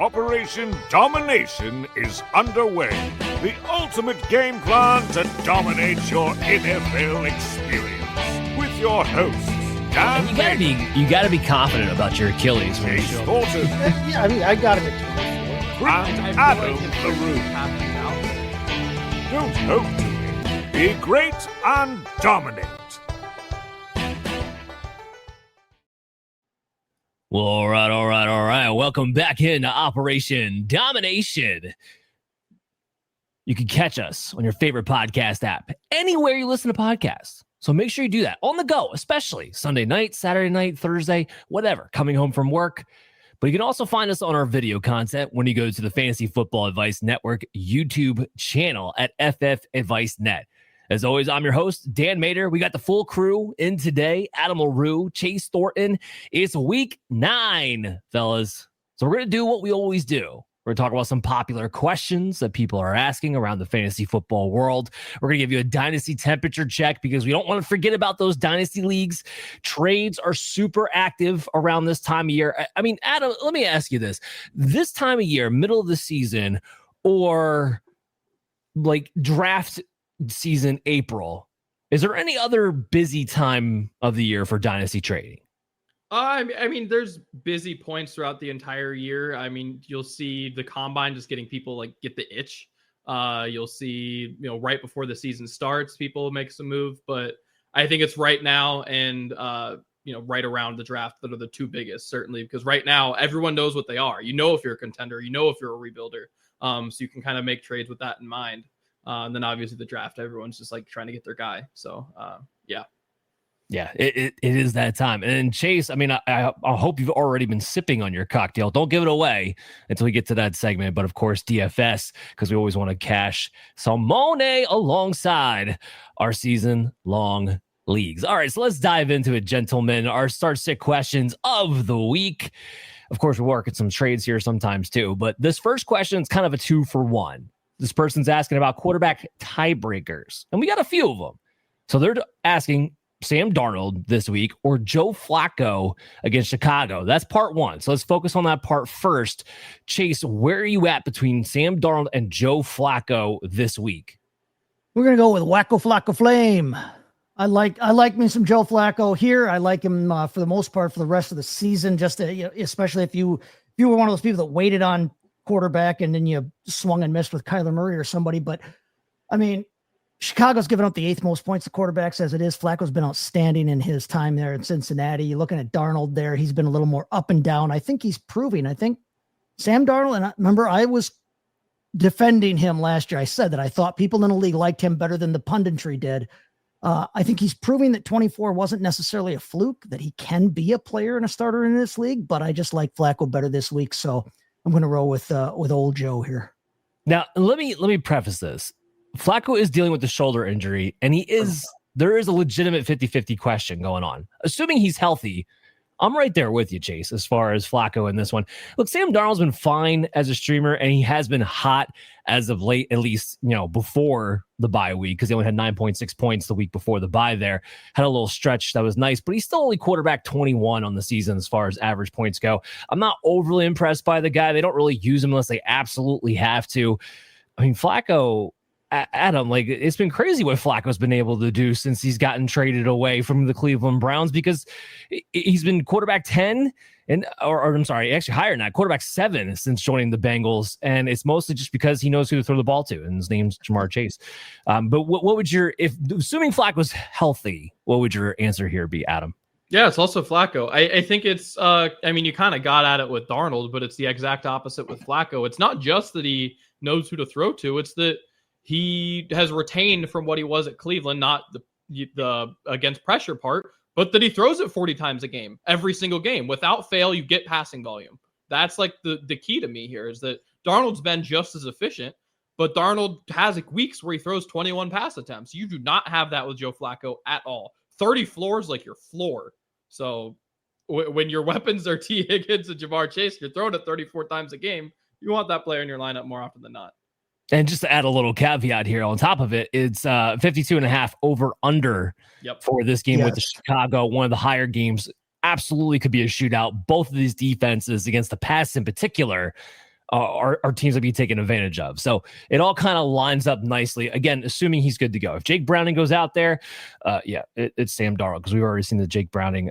Operation Domination is underway. The ultimate game plan to dominate your NFL experience. With your hosts, Dan you gotta be confident about your Achilles. Chase Thornton. Yeah, I mean, I got him And Adam LaRue. Don't hope to be great and dominate. Well, all right. Welcome back into Operation Domination. You can catch us on your favorite podcast app, anywhere you listen to podcasts. So make sure you do that on the go, especially Sunday night, Saturday night, Thursday, whatever, coming home from work. But you can also find us on our video content when you go to the Fantasy Football Advice Network YouTube channel at FF Advice Net. As always, I'm your host, Dan Mader. We got the full crew in today. Adam LaRue, Chase Thornton. It's week 9, fellas. So we're going to do what we always do. We're going to talk about some popular questions that people are asking around the fantasy football world. We're going to give you a dynasty temperature check because we don't want to forget about those dynasty leagues. Trades are super active around this time of year. I mean, Adam, let me ask you this. This time of year, middle of the season, or like draft season, April, is there any other busy time of the year for dynasty trading? I mean, there's busy points throughout the entire year. I mean, you'll see the combine just getting people like get the itch. You'll see, right before the season starts, people make some move, but I think it's right now and right around the draft that are the two biggest, certainly, because right now everyone knows what they are. If you're a contender, if you're a rebuilder. So you can kind of make trades with that in mind. And then obviously the draft, everyone's just like trying to get their guy. So, yeah. Yeah, it is that time. And Chase, I mean, I hope you've already been sipping on your cocktail. Don't give it away until we get to that segment. But of course, DFS, because we always want to cash some money alongside our season-long leagues. All right, so let's dive into it, gentlemen. Our start-sit questions of the week. Of course, we work at some trades here sometimes too. But this first question is kind of a 2-for-1. This person's asking about quarterback tiebreakers. And we got a few of them. So they're asking Sam Darnold this week or Joe Flacco against Chicago. That's part 1. So let's focus on that part first. Chase, where are you at between Sam Darnold and Joe Flacco this week? We're going to go with Wacko Flacco Flame. I like me some Joe Flacco here. I like him for the most part for the rest of the season, just to, especially if you were one of those people that waited on quarterback and then you swung and missed with Kyler Murray or somebody. But I mean, Chicago's given up the 8th most points to quarterbacks as it is. Flacco's been outstanding in his time there in Cincinnati. You're looking at Darnold there. He's been a little more up and down. I think he's proving. I think Sam Darnold, and I remember I was defending him last year. I said that I thought people in the league liked him better than the punditry did. I think he's proving that 24 wasn't necessarily a fluke, that he can be a player and a starter in this league, but I just like Flacco better this week. So I'm going to roll with old Joe here. Now, let me preface this. Flacco is dealing with the shoulder injury, and there is a legitimate 50-50 question going on. Assuming he's healthy, I'm right there with you, Chase, as far as Flacco in this one. Look, Sam Darnold's been fine as a streamer, and he has been hot as of late, at least, before the bye week, because he only had 9.6 points the week before the bye there. Had a little stretch that was nice, but he's still only quarterback 21 on the season as far as average points go. I'm not overly impressed by the guy. They don't really use him unless they absolutely have to. I mean, Flacco, Adam, it's been crazy what Flacco's been able to do since he's gotten traded away from the Cleveland Browns, because he's been quarterback 10 or I'm sorry, actually higher than that, quarterback 7 since joining the Bengals. And it's mostly just because he knows who to throw the ball to, and his name's Jamar Chase. But what would assuming Flacco's healthy, what would your answer here be, Adam? Yeah, it's also Flacco. I think it's, you kind of got at it with Darnold, but it's the exact opposite with Flacco. It's not just that he knows who to throw to, it's that he has retained from what he was at Cleveland, not the against pressure part, but that he throws it 40 times a game, every single game. Without fail, you get passing volume. That's like the key to me here, is that Darnold's been just as efficient, but Darnold has weeks where he throws 21 pass attempts. You do not have that with Joe Flacco at all. 30 floors like your floor. So when your weapons are T. Higgins and Jamar Chase, you're throwing it 34 times a game. You want that player in your lineup more often than not. And just to add a little caveat here on top of it, it's 52.5 over under for this game with the Chicago, one of the higher games. Absolutely could be a shootout. Both of these defenses against the pass in particular are teams that be taken advantage of. So it all kind of lines up nicely. Again, assuming he's good to go. If Jake Browning goes out there, it's Sam Darnold, because we've already seen the Jake Browning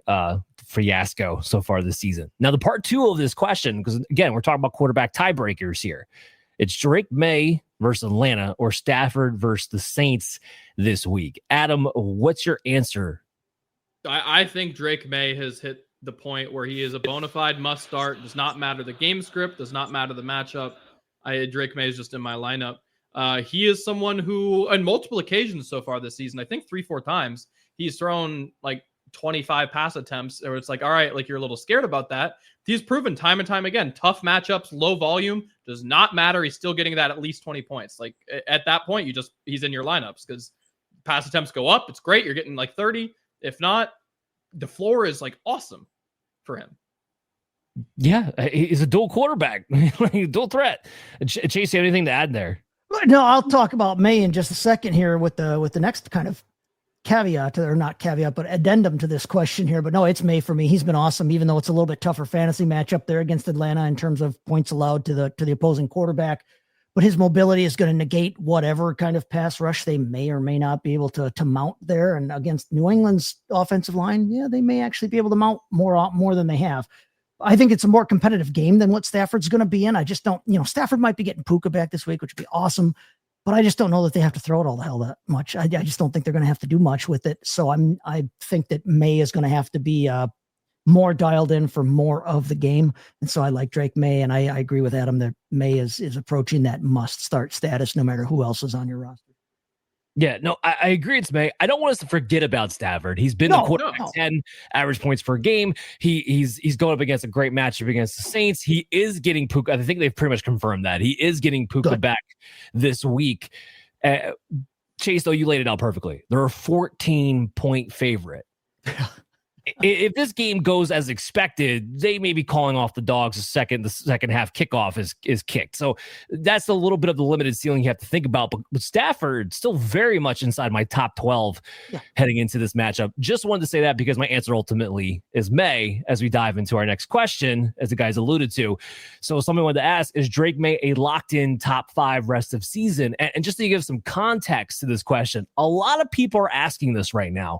fiasco so far this season. Now, the part two of this question, because again, we're talking about quarterback tiebreakers here. It's Drake May versus Atlanta or Stafford versus the Saints this week. Adam, what's your answer? I think Drake May has hit the point where he is a bona fide must start. Does not matter the game script, does not matter the matchup. Drake May is just in my lineup. He is someone who, on multiple occasions so far this season, I think 3-4 times, he's thrown like 25 pass attempts, or it's like, all right, like you're a little scared about that. He's proven time and time again, tough matchups, low volume, does not matter. He's still getting that at least 20 points. Like at that point, he's in your lineups because pass attempts go up. It's great. You're getting like 30. If not, the floor is like awesome for him. Yeah, he's a dual quarterback, dual threat. Chase, you have anything to add there? No, I'll talk about May in just a second here with the next kind of caveat, or not caveat, but addendum to this question here. But no, it's May for me. He's been awesome, even though it's a little bit tougher fantasy matchup there against Atlanta in terms of points allowed to the opposing quarterback. But his mobility is going to negate whatever kind of pass rush they may or may not be able to mount there. And against New England's offensive line, yeah, they may actually be able to mount more than they have. I think it's a more competitive game than what Stafford's going to be in. I just don't, Stafford might be getting Puka back this week, which would be awesome, but I just don't know that they have to throw it all the hell that much. I just don't think they're going to have to do much with it. So I think that May is going to have to be more dialed in for more of the game. And so I like Drake May, and I agree with Adam that May is approaching that must start status no matter who else is on your roster. Yeah, no, I agree. It's May. I don't want us to forget about Stafford. He's been the quarterback 10 average points per game. He's going up against a great matchup against the Saints. He is getting Puka. I think they've pretty much confirmed that he is getting Puka back this week. Chase, though, you laid it out perfectly. They're a 14-point favorite. If this game goes as expected, they may be calling off the Dogs the second half kickoff is kicked. So that's a little bit of the limited ceiling you have to think about. But Stafford still very much inside my top 12 heading into this matchup. Just wanted to say that because my answer ultimately is May as we dive into our next question, as the guys alluded to. So somebody wanted to ask, is Drake May a locked-in top 5 rest of season? And just to give some context to this question, a lot of people are asking this right now.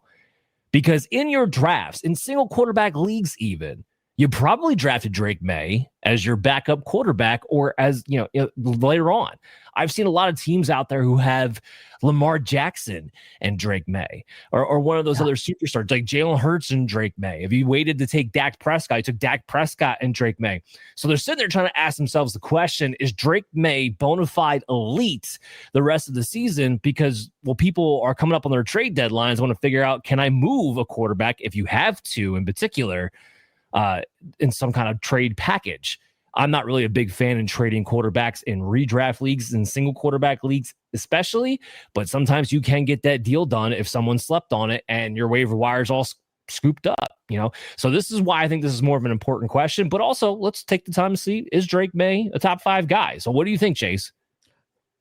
Because in your drafts, in single quarterback leagues even, you probably drafted Drake May as your backup quarterback or as, later on. I've seen a lot of teams out there who have Lamar Jackson and Drake May or one of those other superstars like Jalen Hurts and Drake May. If you waited to take Dak Prescott, you took Dak Prescott and Drake May. So they're sitting there trying to ask themselves the question, is Drake May bona fide elite the rest of the season? Because, people are coming up on their trade deadlines, want to figure out, can I move a quarterback if you have to in particular in some kind of trade package? I'm not really a big fan in trading quarterbacks in redraft leagues and single quarterback leagues, especially, but sometimes you can get that deal done if someone slept on it and your waiver wire's all scooped up, So this is why I think this is more of an important question, but also let's take the time to see, is Drake May a top 5 guy? So what do you think, Chase?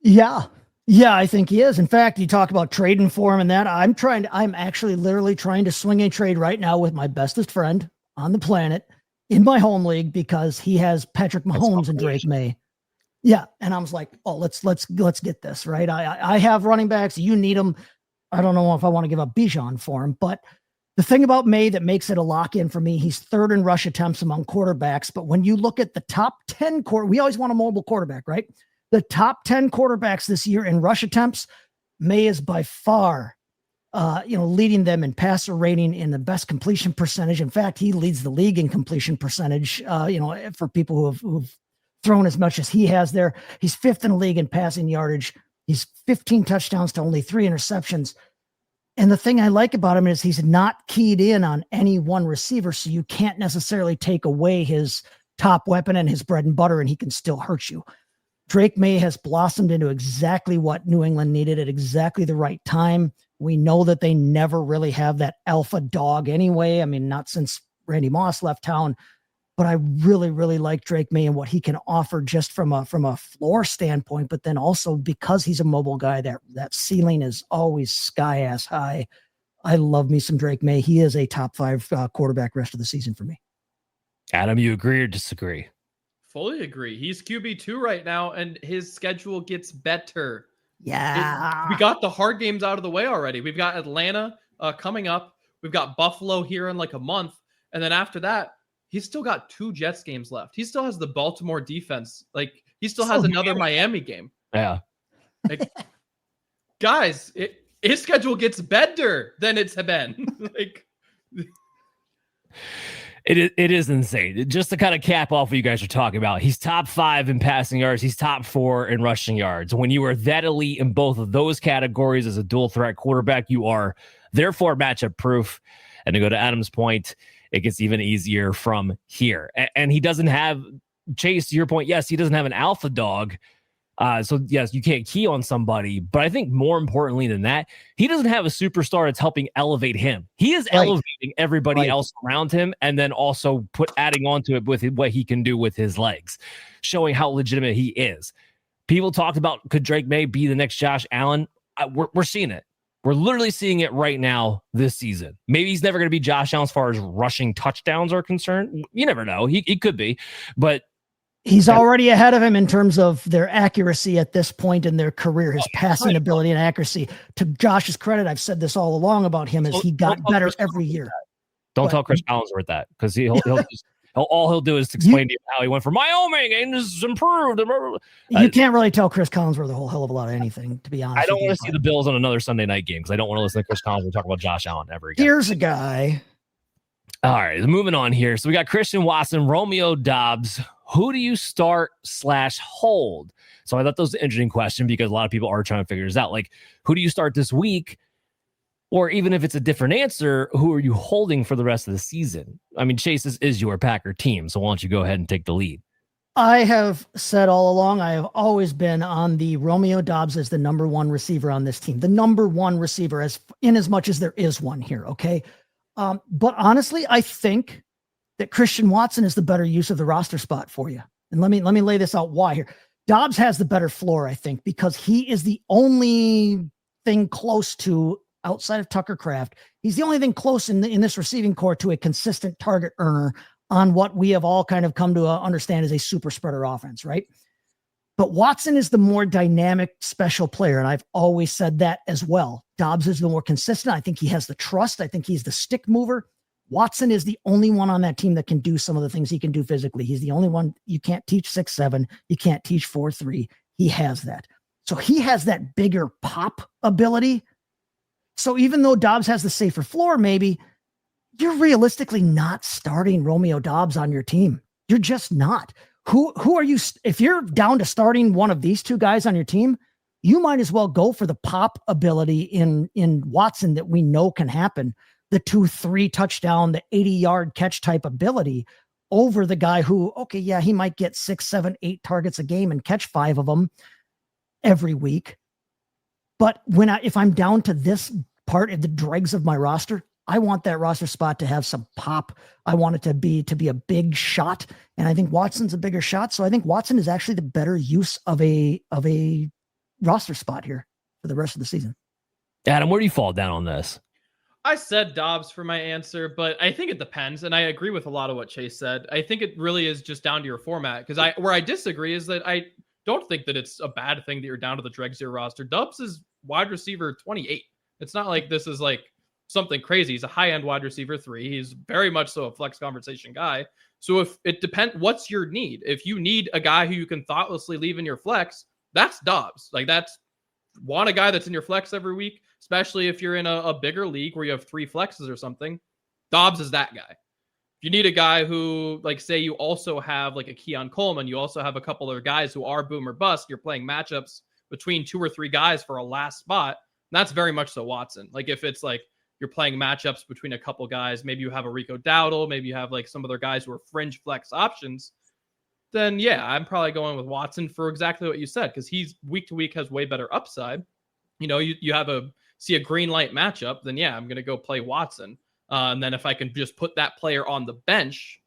Yeah, I think he is. In fact, you talk about trading for him and that. I'm actually literally trying to swing a trade right now with my bestest friend on the planet in my home league because he has Patrick Mahomes and Drake May. Yeah. And I was like, oh, let's get this right. I have running backs. You need them. I don't know if I want to give up Bijan for him, but the thing about May that makes it a lock in for me, he's third in rush attempts among quarterbacks. But when you look at the top 10 we always want a mobile quarterback, right? The top 10 quarterbacks this year in rush attempts, May is by far leading them in passer rating, in the best completion percentage. In fact, he leads the league in completion percentage, for people who've thrown as much as he has there. He's 5th in the league in passing yardage. He's 15 touchdowns to only 3 interceptions. And the thing I like about him is he's not keyed in on any one receiver. So you can't necessarily take away his top weapon and his bread and butter, and he can still hurt you. Drake May has blossomed into exactly what New England needed at exactly the right time. We know that they never really have that alpha dog anyway. I mean, not since Randy Moss left town, but I really, really like Drake May and what he can offer just from a floor standpoint, but then also because he's a mobile guy, that ceiling is always sky ass high. I love me some Drake May. He is a top 5 quarterback rest of the season for me. Adam, you agree or disagree? Fully agree. He's QB2 right now, and his schedule gets better. Yeah. We got the hard games out of the way already. We've got Atlanta coming up. We've got Buffalo here in like a month. And then after that, he's still got 2 Jets games left. He still has the Baltimore defense. Like, he still has another Miami game. Yeah. Like, guys, his schedule gets better than it's been. Like, It is insane. Just to kind of cap off what you guys are talking about, he's top 5 in passing yards. He's top 4 in rushing yards. When you are that elite in both of those categories as a dual threat quarterback, you are therefore matchup proof. And to go to Adam's point, it gets even easier from here. And he doesn't have, Chase, to your point, yes, he doesn't have an alpha dog. So yes, you can't key on somebody, but I think more importantly than that, he doesn't have a superstar that's helping elevate him. He is elevating everybody else around him, and then also adding on to it with what he can do with his legs, showing how legitimate he is. People talked about, could Drake May be the next Josh Allen? We're seeing it. We're literally seeing it right now this season. Maybe he's never going to be Josh Allen as far as rushing touchdowns are concerned. You never know. He could be, but he's already ahead of him in terms of their accuracy at this point in their career, his passing ability and accuracy. To Josh's credit, I've said this all along about him, is he got better every year. Don't tell Chris Collinsworth that, because all he'll do is explain to you how he went from Wyoming and is improved. You can't really tell Chris Collinsworth a whole hell of a lot of anything, to be honest. I don't want to see the Bills on another Sunday night game, because I don't want to listen to Chris Collinsworth talk about Josh Allen ever again. Here's a guy. All right, moving on here. So we got Christian Watson, Romeo, Dobbs. Who do you start / hold? So I thought that was an interesting question, because a lot of people are trying to figure this out. Like, who do you start this week? Or even if it's a different answer, who are you holding for the rest of the season? I mean, Chase, this is your Packer team, so why don't you go ahead and take the lead? I have said all along, I have always been on the Romeo Dobbs as the number 1 receiver on this team. The number 1 receiver, in as much as there is one here, okay? But honestly, I think that Christian Watson is the better use of the roster spot for you. And let me lay this out why here. Dobbs has the better floor, I think, because he is the only thing close to, outside of Tucker Kraft, he's the only thing close in this receiving core to a consistent target earner on what we have all kind of come to understand as a super spreader offense, right? But Watson is the more dynamic special player, and I've always said that as well. Dobbs is the more consistent. I think he has the trust. I think he's the stick mover. Watson is the only one on that team that can do some of the things he can do physically. He's the only one. You can't teach 6'7". You can't teach 4'3". He has that. So he has that bigger pop ability. So even though Dobbs has the safer floor, maybe you're realistically not starting Romeo Dobbs on your team. You're just not. Who are you? If you're down to starting one of these 2 guys on your team, you might as well go for the pop ability in Watson that we know can happen. The 2-3 touchdown, the 80-yard catch type ability over the guy who, okay, yeah, he might get 6, 7, 8 targets a game and catch 5 of them every week. But if I'm down to this part of the dregs of my roster, I want that roster spot to have some pop. I want it to be a big shot. And I think Watson's a bigger shot. So I think Watson is actually the better use of a roster spot here for the rest of the season. Adam, where do you fall down on this? I said Dobbs for my answer, but I think it depends. And I agree with a lot of what Chase said. I think it really is just down to your format. Because where I disagree is that I don't think that it's a bad thing that you're down to the dregs of your roster. Dobbs is wide receiver 28. It's not like this is like something crazy. He's a high-end wide receiver 3. He's very much so a flex conversation guy. So if it depends, what's your need? If you need a guy who you can thoughtlessly leave in your flex, that's Dobbs. Like, want a guy that's in your flex every week, especially if you're in a bigger league where you have 3 flexes or something. Dobbs is that guy. If you need a guy who, like, say you also have like a Keon Coleman, you also have a couple of guys who are boom or bust, you're playing matchups between 2 or 3 guys for a last spot, that's very much so Watson. Like, if it's like you're playing matchups between a couple guys, maybe you have a Rico Dowdle, maybe you have like some other guys who are fringe flex options, then yeah, I'm probably going with Watson for exactly what you said, because he's week to week has way better upside. You know, you have see a green light matchup, then yeah, I'm going to go play Watson. And then if I can just put that player on the bench,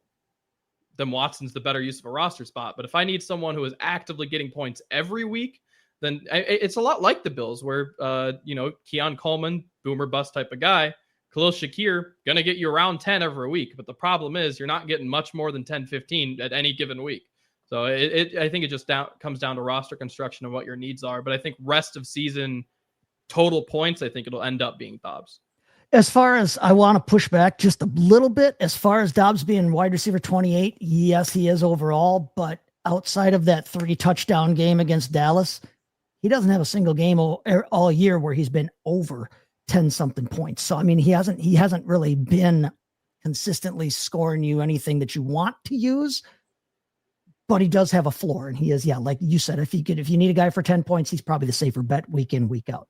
then Watson's the better use of a roster spot. But if I need someone who is actively getting points every week, then it's a lot like the Bills where, Keon Coleman, boomer bust type of guy, Khalil Shakir, going to get you around 10 every week. But the problem is you're not getting much more than 10, 15 at any given week. So I think it just comes down to roster construction and what your needs are. But I think rest of season total points, I think it'll end up being Dobbs. As far as I want to push back just a little bit, as far as Dobbs being wide receiver 28, yes, he is overall, but outside of that 3 touchdown game against Dallas, he doesn't have a single game all year where he's been over 10 something points. So, I mean, he hasn't really been consistently scoring you anything that you want to use, but he does have a floor, and he is, like you said, if you need a guy for 10 points, he's probably the safer bet week in, week out.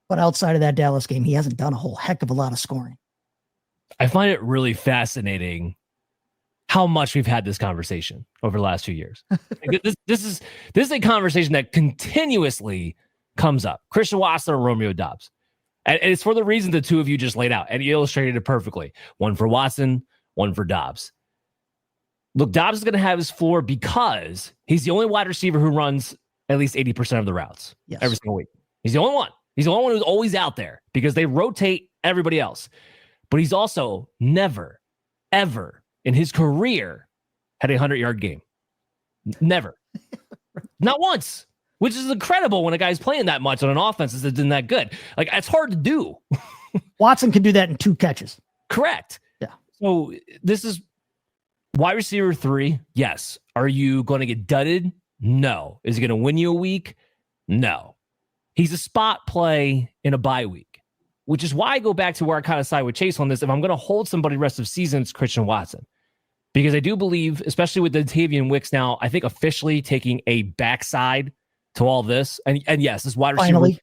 But outside of that Dallas game, he hasn't done a whole heck of a lot of scoring. I find it really fascinating how much we've had this conversation over the last few years. This is a conversation that continuously comes up. Christian Watson or Romeo Dobbs. And it's for the reason the two of you just laid out, and you illustrated it perfectly. One for Watson, one for Dobbs. Look, Dobbs is going to have his floor because he's the only wide receiver who runs at least 80% of the routes every single week. He's the only one. He's the only one who's always out there because they rotate everybody else. But he's also never, ever in his career had a 100-yard game. Never. Not once, which is incredible when a guy's playing that much on an offense that's been that good. Like, it's hard to do. Watson can do that in 2 catches. Correct. Yeah. So this is wide receiver 3. Yes. Are you going to get dudded? No. Is he going to win you a week? No. He's a spot play in a bye week, which is why I go back to where I kind of side with Chase on this. If I'm going to hold somebody rest of season, it's Christian Watson. Because I do believe, especially with the Tavian Wicks now, I think officially taking a backside to all this. And yes, this wide receiver. Finally.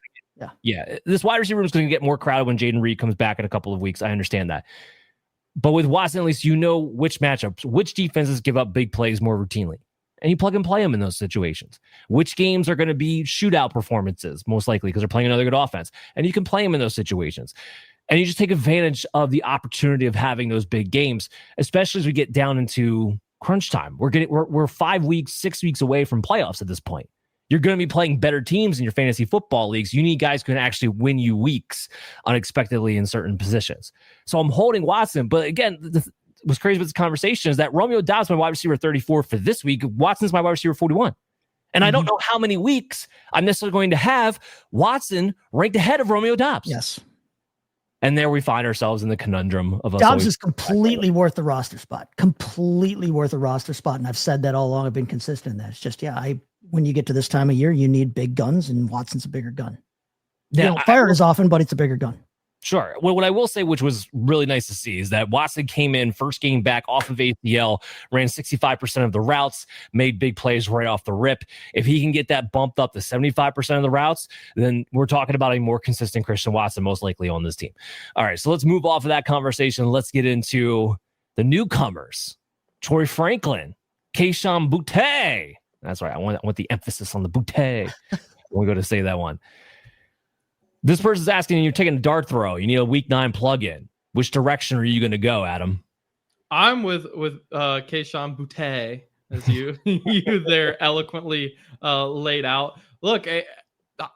Yeah. This wide receiver is going to get more crowded when Jaden Reed comes back in a couple of weeks. I understand that. But with Watson, at least you know which matchups, which defenses give up big plays more routinely. And you plug and play them in those situations. Which games are going to be shootout performances, most likely, because they're playing another good offense. And you can play them in those situations. And you just take advantage of the opportunity of having those big games, especially as we get down into crunch time. We're 5 weeks, 6 weeks away from playoffs at this point. You're going to be playing better teams in your fantasy football leagues. You need guys who can actually win you weeks unexpectedly in certain positions. So I'm holding Watson. But again, what's crazy about this conversation is that Romeo Dobbs, my wide receiver 34 for this week. Watson's my wide receiver 41. And I don't know how many weeks I'm necessarily going to have Watson ranked ahead of Romeo Dobbs. Yes. And there we find ourselves in the conundrum of us. Dobbs is completely worth the roster spot. Completely worth a roster spot. And I've said that all along. I've been consistent in that. It's just, when you get to this time of year, you need big guns, and Watson's a bigger gun. They don't fire it as often, but it's a bigger gun. Sure. Well, what I will say, which was really nice to see, is that Watson came in first game back off of ACL, ran 65% of the routes, made big plays right off the rip. If he can get that bumped up to 75% of the routes, then we're talking about a more consistent Christian Watson, most likely on this team. All right, so let's move off of that conversation. Let's get into the newcomers. Troy Franklin, Kayshon Boutte. That's right. I want the emphasis on the Boutte. We're going to say that one. This person's asking, you're taking a dart throw. You need a week 9 plug-in. Which direction are you going to go, Adam? I'm with Kayshon Boutte, as you there eloquently laid out. Look, a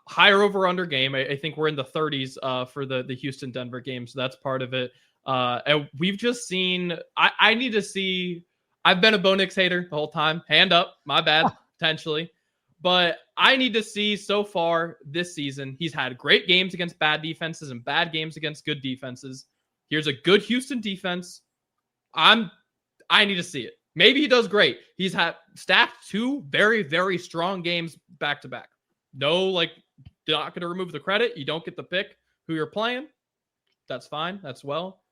higher over-under game. I think we're in the 30s for the Houston-Denver game, so that's part of it. And we've just seen – I need to see – I've been a Bo Nix hater the whole time. Hand up. My bad, potentially. But I need to see so far this season, he's had great games against bad defenses and bad games against good defenses. Here's a good Houston defense. I need to see it. Maybe he does great. He's had stacked 2 very, very strong games back to back. No, not going to remove the credit. You don't get the pick who you're playing. That's fine. That's well.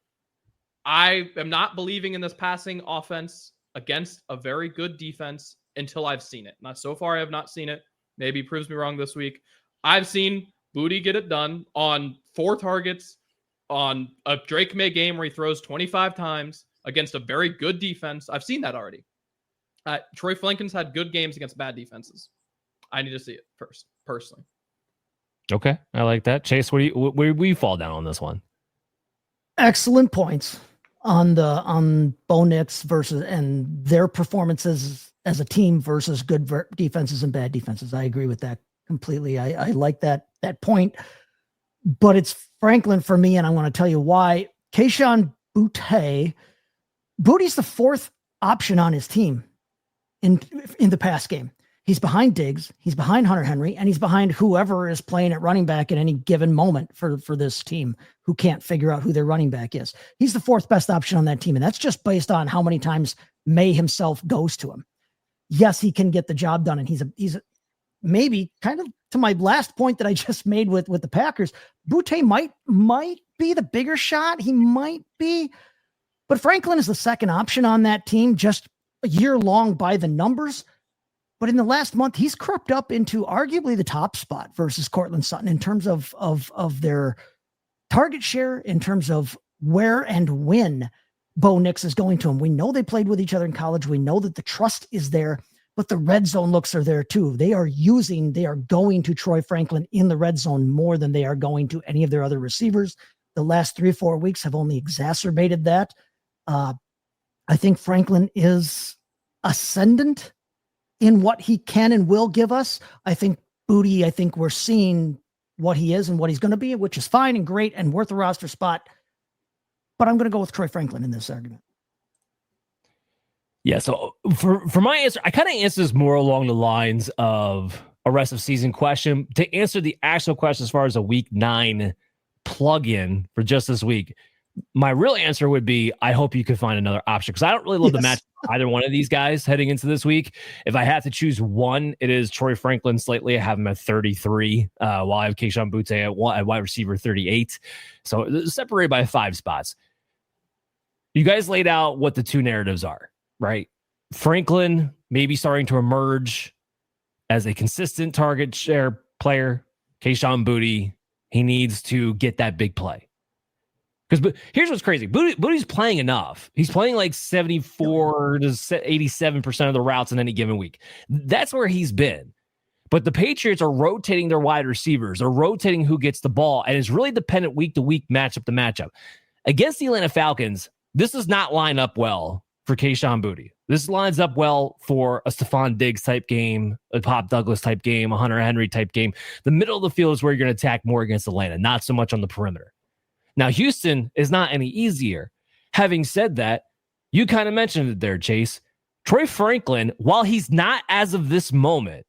I am not believing in this passing offense against a very good defense until I've seen it. Not so far, I have not seen it. Maybe proves me wrong this week. I've seen Booty get it done on 4 targets on a Drake May game where he throws 25 times against a very good defense. I've seen that already. Troy Franklin's had good games against bad defenses. I need to see it first, personally. Okay, I like that. Chase, where we fall down on this one? Excellent points on Bo Nix versus and their performances as a team versus good defenses and bad defenses. I agree with that completely. I like that point, but it's Franklin for me, and I want to tell you why. Kayshon Boutte, Bootie's the 4th option on his team. in the pass game. He's behind Diggs, he's behind Hunter Henry, and he's behind whoever is playing at running back at any given moment for this team who can't figure out who their running back is. He's the fourth best option on that team, and that's just based on how many times May himself goes to him. Yes, he can get the job done, and he's maybe kind of to my last point that I just made with the Packers. Boutte might be the bigger shot. He might be, but Franklin is the second option on that team, just a year long by the numbers. But in the last month, he's crept up into arguably the top spot versus Cortland Sutton in terms of their target share, in terms of where and when Bo Nix is going to him. We know they played with each other in college. We know that the trust is there, but the red zone looks are there too. They are going to Troy Franklin in the red zone more than they are going to any of their other receivers. The last 3-4 weeks have only exacerbated that. I think Franklin is ascendant in what he can and will give us. I think we're seeing what he is and what he's going to be, which is fine and great and worth a roster spot. But I'm going to go with Troy Franklin in this argument. Yeah, so for my answer, I kind of answer this more along the lines of a rest of season question. To answer the actual question as far as a week 9 plug-in for just this week, my real answer would be, I hope you could find another option, because I don't really love the match either one of these guys heading into this week. If I have to choose one, it is Troy Franklin slightly. I have him at 33, while I have Kayshon Boutte at wide receiver 38. So separated by 5 spots. You guys laid out what the two narratives are, right? Franklin maybe starting to emerge as a consistent target share player. Kayshon Boutte, he needs to get that big play. Because here's what's crazy. Boutte's playing enough. He's playing like 74 to 87% of the routes in any given week. That's where he's been. But the Patriots are rotating their wide receivers. They're rotating who gets the ball, and it's really dependent week to week, matchup to matchup. Against the Atlanta Falcons, this does not line up well for Kayshon Boutte. This lines up well for a Stephon Diggs type game, a Pop Douglas type game, a Hunter Henry type game. The middle of the field is where you're going to attack more against Atlanta, not so much on the perimeter. Now, Houston is not any easier. Having said that, you kind of mentioned it there, Chase. Troy Franklin, while he's not as of this moment,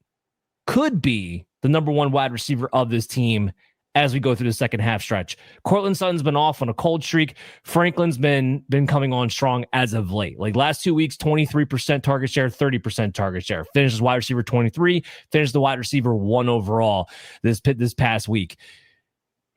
could be the number one wide receiver of this team as we go through the second half stretch. Cortland Sutton's been off on a cold streak. Franklin's been coming on strong as of late. Like last 2 weeks, 23% target share, 30% target share. Finishes wide receiver 23, finished the wide receiver 1 overall this past week.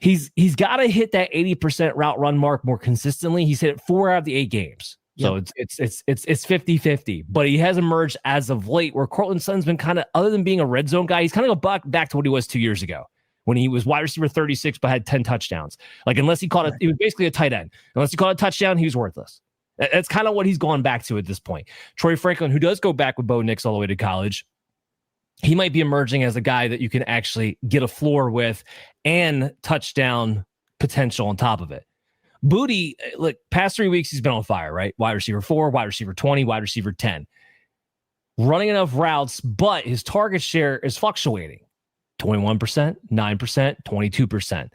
He's got to hit that 80% route run mark more consistently. He's hit it 4 out of the 8 games. So it's 50-50, but he has emerged as of late where Cortland Sutton's been kind of, other than being a red zone guy, he's kind of go back to what he was 2 years ago when he was wide receiver 36, but had 10 touchdowns. Like unless he caught it, he was basically a tight end. Unless he caught a touchdown, he was worthless. That's kind of what he's gone back to at this point. Troy Franklin, who does go back with Bo Nix all the way to college, he might be emerging as a guy that you can actually get a floor with and touchdown potential on top of it. Boutte, look, past 3 weeks, he's been on fire, right? Wide receiver 4, wide receiver 20, wide receiver 10. Running enough routes, but his target share is fluctuating. 21%, 9%, 22%.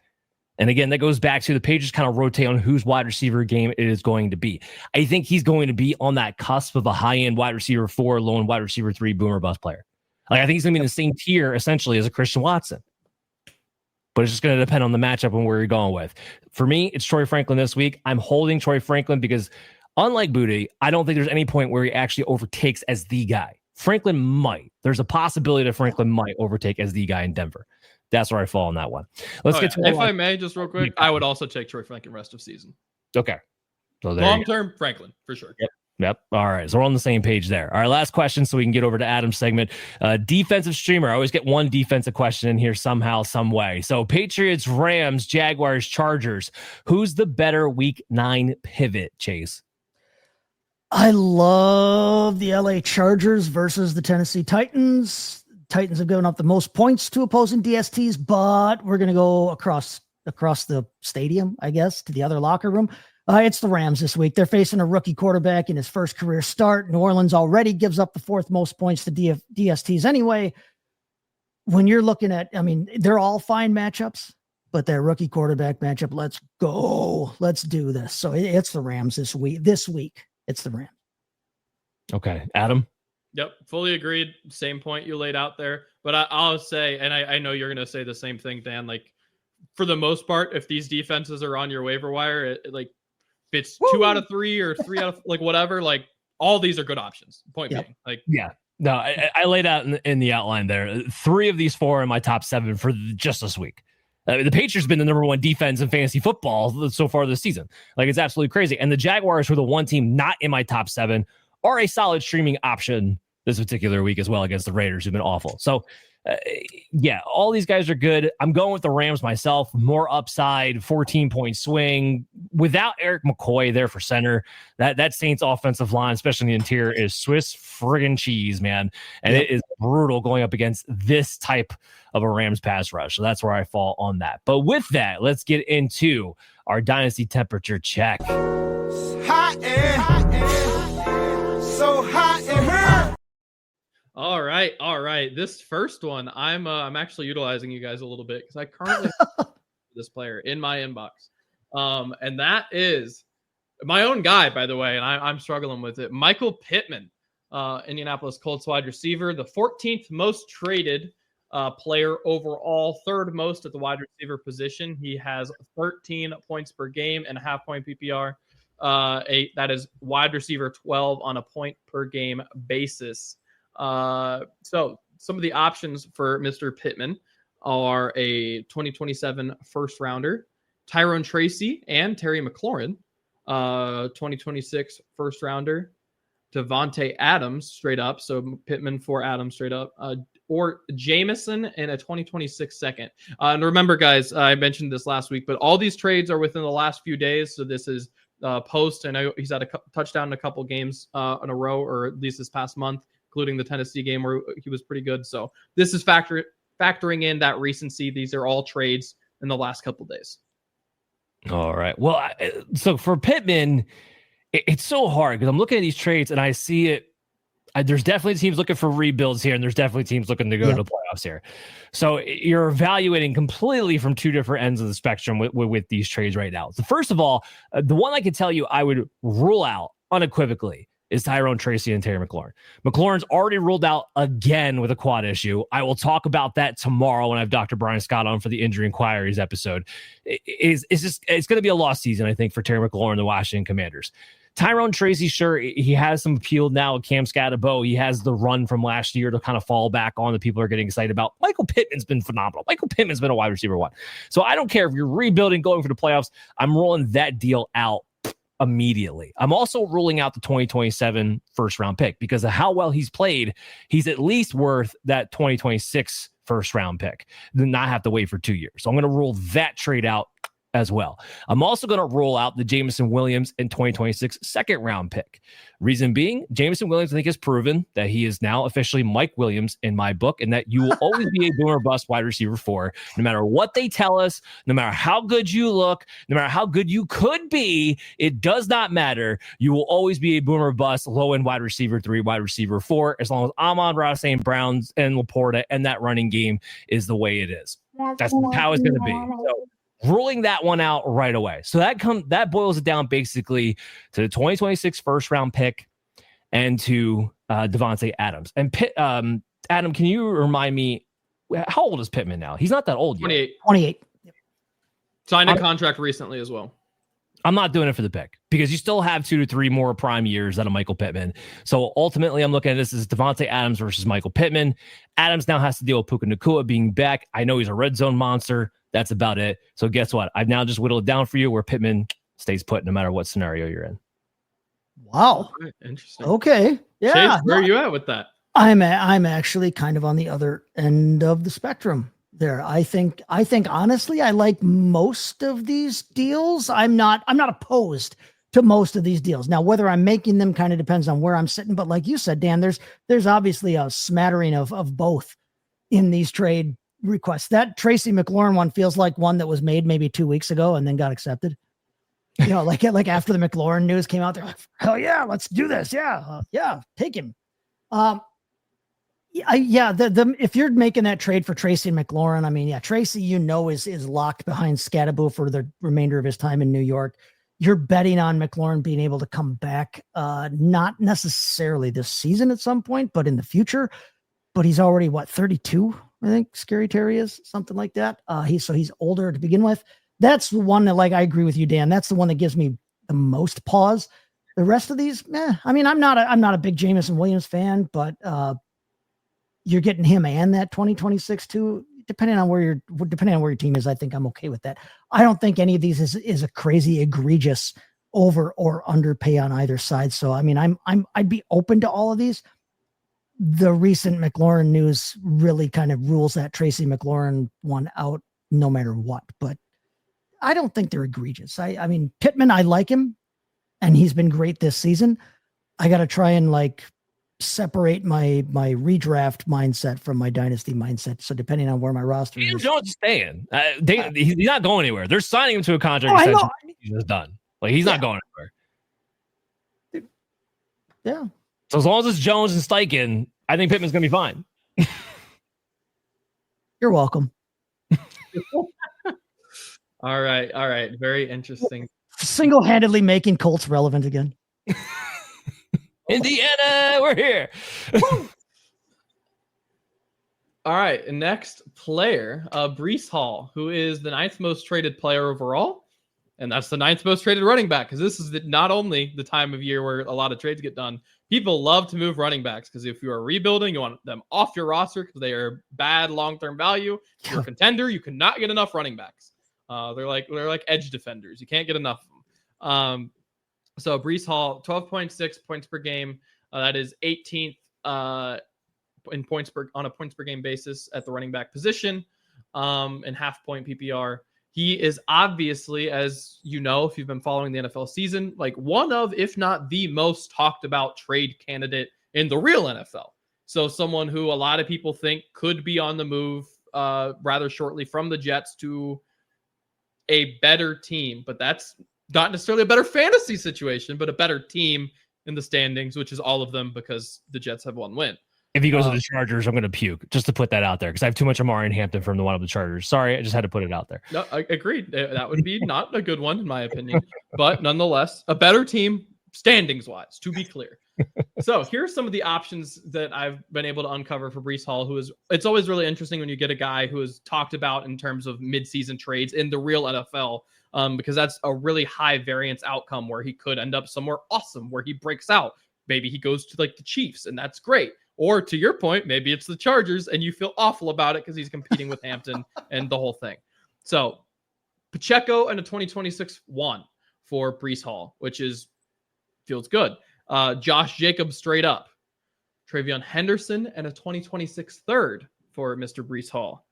And again, that goes back to the Patriots kind of rotate on whose wide receiver game it is going to be. I think he's going to be on that cusp of a high-end wide receiver 4, low-end wide receiver 3 boomer bust player. Like I think he's going to be in the same tier essentially as a Christian Watson. But it's just going to depend on the matchup and where you're going with. For me, it's Troy Franklin this week. I'm holding Troy Franklin because unlike Boutte, I don't think there's any point where he actually overtakes as the guy. Franklin might. There's a possibility that Franklin might overtake as the guy in Denver. That's where I fall on that one. Let's get to if I may, just real quick, I would also take Troy Franklin rest of season. Okay. So long-term Franklin, for sure. Yep. All right. So we're on the same page there. All right. Last question so we can get over to Adam's segment. Defensive streamer. I always get one defensive question in here somehow, some way. So Patriots, Rams, Jaguars, Chargers. Who's the better week 9 pivot, Chase? I love the LA Chargers versus the Tennessee Titans. Titans have given up the most points to opposing DSTs, but we're going to go across the stadium, I guess, to the other locker room. It's the Rams this week. They're facing a rookie quarterback in his first career start. New Orleans already gives up the 4th most points to DSTs anyway. When you're looking at, they're all fine matchups, but that rookie quarterback matchup, let's go. Let's do this. So it's the Rams this week. It's the Rams. Okay. Adam? Yep, fully agreed. Same point you laid out there. But I'll say, and I know you're going to say the same thing, Dan, like for the most part, if these defenses are on your waiver wire, like if it's 2 out of 3 or 3 out of like whatever, like all these are good options. Point being, like, yeah. No, I laid out in the outline there. 3 of these 4 in my top 7 for just this week. The Patriots been the number 1 defense in fantasy football so far this season. Like, it's absolutely crazy. And the Jaguars, were the one team not in my top 7, are a solid streaming option this particular week as well against the Raiders, who've been awful. So, yeah, all these guys are good. I'm going with the Rams myself. More upside, 14-point swing. Without Eric McCoy there for center, that Saints offensive line, especially in the interior, is Swiss friggin' cheese, man. And it is brutal going up against this type of a Rams pass rush. So that's where I fall on that. But with that, let's get into our Dynasty temperature check. Hot air. So hot in here. All right. This first one, I'm actually utilizing you guys a little bit because I currently have this player in my inbox, and that is my own guy, by the way, and I'm struggling with it. Michael Pittman, Indianapolis Colts wide receiver, the 14th most traded player overall, 3rd most at the wide receiver position. He has 13 points per game and a half-point PPR. That is wide receiver 12 on a point per game basis. So some of the options for Mr. Pittman are a 2027 first rounder, Tyrone Tracy and Terry McLaurin, 2026 first rounder, Devontae Adams straight up. So Pittman for Adams straight up, or Jameson in a 2026 second. And remember, guys, I mentioned this last week, but all these trades are within the last few days. So this is post. I know he's had a touchdown in a couple games in a row, or at least this past month, including the Tennessee game where he was pretty good. So this is factoring in that recency. These are all trades in the last couple of days. All right. Well, so for Pittman, it's so hard because I'm looking at these trades and I see it. There's definitely teams looking for rebuilds here, and there's definitely teams looking to go to the playoffs here. So you're evaluating completely from 2 different ends of the spectrum with these trades right now. So first of all, the one I can tell you I would rule out unequivocally is Tyrone Tracy and Terry McLaurin. McLaurin's already ruled out again with a quad issue. I will talk about that tomorrow when I have Dr. Brian Scott on for the injury inquiries episode. It's going to be a lost season, I think, for Terry McLaurin and the Washington Commanders. Tyrone Tracy, sure, he has some appeal now with Cam Scatterbo. He has the run from last year to kind of fall back on that people are getting excited about. Michael Pittman's been phenomenal. Michael Pittman's been a wide receiver 1. So I don't care if you're rebuilding, going for the playoffs. I'm rolling that deal out immediately. I'm also ruling out the 2027 first round pick because of how well he's played. He's at least worth that 2026 first round pick, then not have to wait for 2 years. So I'm going to rule that trade out as well. I'm also going to roll out the Jameson Williams in 2026 second round pick. Reason being, Jameson Williams, I think, has proven that he is now officially Mike Williams in my book, and that you will always be a boomer bust wide receiver 4, no matter what they tell us, no matter how good you look, no matter how good you could be. It does not matter. You will always be a boomer bust low end wide receiver 3, wide receiver 4, as long as Amon-Ra St. Brown's and Laporta and that running game is the way it is. That's how it's going to be. So ruling that one out right away. So that boils it down basically to the 2026 first round pick and to Devontae Adams. And Adam, can you remind me, how old is Pittman now? He's not that old yet. 28. Signed a contract recently as well. I'm not doing it for the pick because you still have 2 to 3 more prime years out of Michael Pittman. So ultimately, I'm looking at this as Devontae Adams versus Michael Pittman. Adams now has to deal with Puka Nacua being back. I know he's a red zone monster. That's about it. So guess what? I've now just whittled it down for you where Pittman stays put no matter what scenario you're in. Wow. Right, interesting. Okay. Yeah. Chase, where are you at with that? I'm actually kind of on the other end of the spectrum there. I think honestly, I like most of these deals. I'm not opposed to most of these deals. Now, whether I'm making them kind of depends on where I'm sitting. But like you said, Dan, there's obviously a smattering of both in these trade requests. That Tracy McLaurin one feels like one that was made maybe 2 weeks ago and then got accepted. You know, like after the McLaurin news came out, they're like, hell yeah, let's do this. Yeah. Take him. If you're making that trade for Tracy and McLaurin, I mean, Tracy, is locked behind Scatterbo for the remainder of his time in New York. you're betting on McLaurin being able to come back, not necessarily this season at some point, but in the future. But he's already 32, I think Scary Terry is, something like that. He's older to begin with. That's the one that, like, I agree with you, Dan. That's the one that gives me the most pause. The rest of these, I mean, I'm not a big Jameson Williams fan, but you're getting him and that 2026 too. Depending on where your team is, I think I'm okay with that. I don't think any of these is a crazy egregious over or underpay on either side. So I mean, I'd be open to all of these. The recent McLaurin news really kind of rules that Tracy McLaurin one out no matter what. But I don't think they're egregious. I mean, Pittman, I like him, and he's been great this season. I got to try and separate my redraft mindset from my dynasty mindset. So depending on where my roster is, Jones is staying. He's not going anywhere. They're signing him to a contract extension. He's just done. He's not going anywhere. Yeah. So as long as it's Jones and Steichen, I think Pittman's going to be fine. You're welcome. All right. Very interesting. Single-handedly making Colts relevant again. Indiana, we're here. All right, next player, Breece Hall, who is the 9th most traded player overall, and that's the 9th most traded running back, because this is not only the time of year where a lot of trades get done. People love to move running backs, because if you are rebuilding, you want them off your roster because they are bad long-term value. If you're a contender, you cannot get enough running backs. They're like edge defenders. You can't get enough of them. So Breece Hall, 12.6 points per game. That is 18th in points on a points per game basis at the running back position, and half point PPR. He is obviously, as you know, if you've been following the NFL season, one of, if not the most talked about trade candidate in the real NFL. So someone who a lot of people think could be on the move rather shortly from the Jets to a better team, but that's not necessarily a better fantasy situation, but a better team in the standings, which is all of them because the Jets have one win. If he goes to the Chargers, I'm going to puke, just to put that out there, because I have too much Amari and Hampton from the one of the Chargers. Sorry, I just had to put it out there. No, I agreed. That would be not a good one, in my opinion, but nonetheless, a better team standings-wise, to be clear. So here's some of the options that I've been able to uncover for Breece Hall, it's always really interesting when you get a guy who is talked about in terms of mid-season trades in the real NFL, because that's a really high variance outcome where he could end up somewhere awesome, where he breaks out. Maybe he goes to the Chiefs, and that's great. Or to your point, maybe it's the Chargers, and you feel awful about it because he's competing with Hampton and the whole thing. So Pacheco and a 2026 1 for Breece Hall, which feels good. Josh Jacobs straight up. Travion Henderson and a 2026 third for Mr. Breece Hall.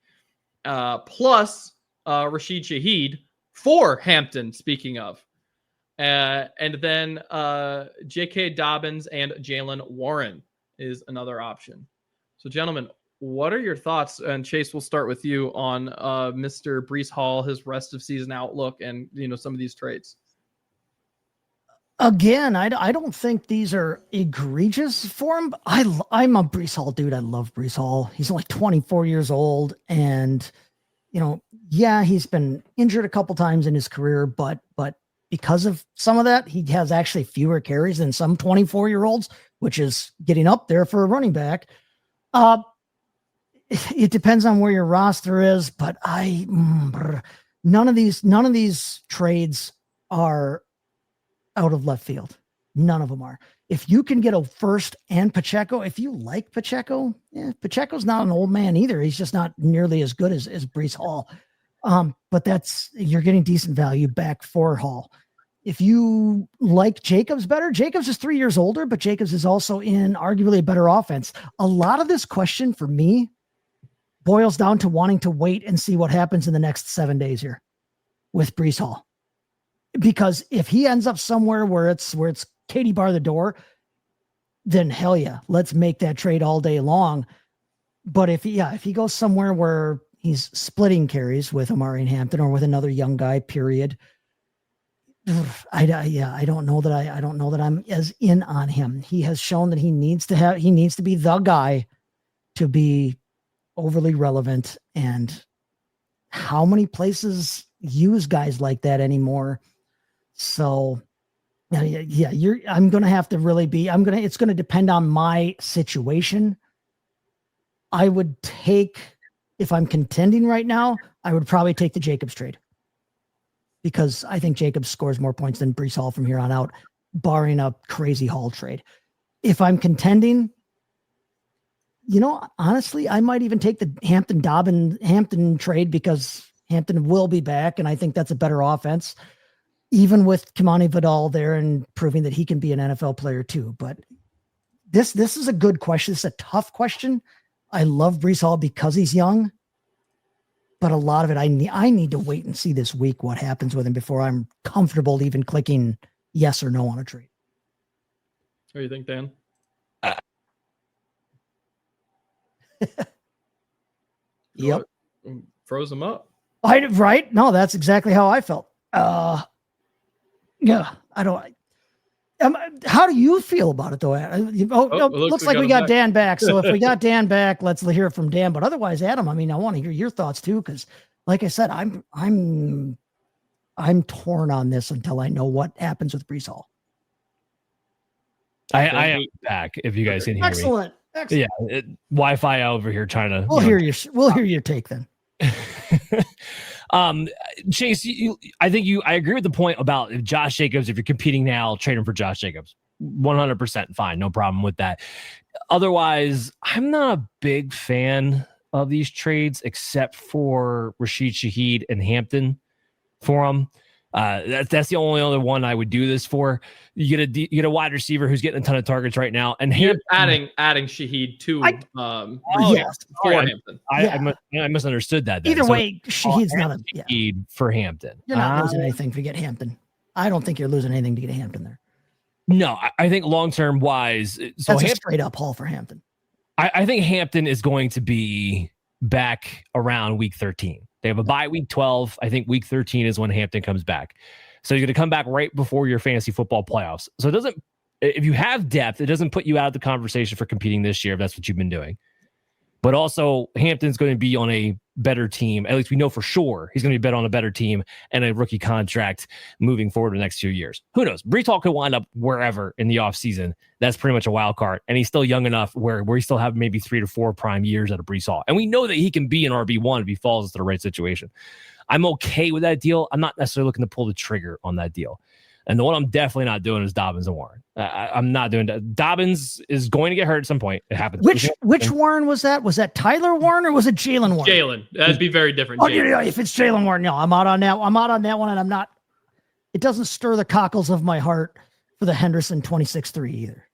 Plus Rashid Shaheed for Hampton, speaking of. And then J.K. Dobbins and Jalen Warren is another option. So, gentlemen, what are your thoughts? And Chase, we'll start with you on Mr. Breece Hall, his rest of season outlook, and some of these trades. Again, I don't think these are egregious for him. I'm a Breece Hall dude. I love Breece Hall. He's only 24 years old, and he's been injured a couple times in his career, but because of some of that, he has actually fewer carries than some 24-year-olds, which is getting up there for a running back. It depends on where your roster is, but none of these trades are out of left field. None of them are. If you can get a first and Pacheco, if you like Pacheco, Pacheco's not an old man either. He's just not nearly as good as Breece Hall. But you're getting decent value back for Hall. If you like Jacobs better, Jacobs is 3 years older, but Jacobs is also in arguably a better offense. A lot of this question for me boils down to wanting to wait and see what happens in the next 7 days here with Breece Hall. Because if he ends up somewhere where it's Katie bar the door, then hell yeah, let's make that trade all day long. But if he goes somewhere where he's splitting carries with Amari and Hampton or with another young guy, period, I don't know that I'm as in on him. He has shown that he needs to be the guy to be overly relevant, and how many places use guys like that anymore? So I'm going to have to really be, it's going to depend on my situation. I would take, if I'm contending right now, I would probably take the Jacobs trade because I think Jacobs scores more points than Breece Hall from here on out, barring a crazy Hall trade. If I'm contending, honestly, I might even take the Hampton trade because Hampton will be back. And I think that's a better offense, even with Kimani Vidal there and proving that he can be an NFL player too. But this is a good question. This is a tough question. I love Breece Hall because he's young, but a lot of it, I need to wait and see this week what happens with him before I'm comfortable even clicking yes or no on a trade. What do you think, Dan? Yep. Froze him up. Right? No, that's exactly how I felt. Yeah, I don't. How do you feel about it, though? Looks like we got Dan back. So if we got Dan back, let's hear from Dan. But otherwise, Adam, I want to hear your thoughts too, because, like I said, I'm torn on this until I know what happens with Breece Hall. I am back. If you guys can hear me. Excellent. Yeah, Wi-Fi over here trying to. We'll hear your take then. Chase, I agree with the point about if Josh Jacobs, if you're competing now, trade him for Josh Jacobs. 100% fine. No problem with that. Otherwise, I'm not a big fan of these trades except for Rashid Shaheed and Hampton for them. That's the only other one I would do this for. You get a wide receiver who's getting a ton of targets right now, and you're adding Shaheed to for Hampton. I misunderstood that. Then. Either way, Shaheed's not a Shaheed for Hampton. You're not losing anything to get Hampton. I don't think you're losing anything to get Hampton there. No, I think long term wise, so that's a straight up haul for Hampton. I think Hampton is going to be back around week 13. They have a bye week 12. I think week 13 is when Hampton comes back. So you're going to come back right before your fantasy football playoffs. So if you have depth, it doesn't put you out of the conversation for competing this year if that's what you've been doing. But also Hampton's going to be on a better team. At least we know for sure he's going to be better on a better team and a rookie contract moving forward the next few years. Who knows? Breece Hall could wind up wherever in the offseason. That's pretty much a wild card. And he's still young enough where we still have maybe 3 to 4 prime years out of Breece Hall. And we know that he can be an RB1 if he falls into the right situation. I'm okay with that deal. I'm not necessarily looking to pull the trigger on that deal. And the one I'm definitely not doing is Dobbins and Warren. I'm not doing that. Dobbins is going to get hurt at some point. It happens. Which Warren was that? Was that Tyler Warren or was it Jalen Warren? Jalen. That'd be very different. Oh, yeah, if it's Jalen Warren, no, I'm out on that. I'm out on that one, and I'm not. It doesn't stir the cockles of my heart for the Henderson 26-3 either.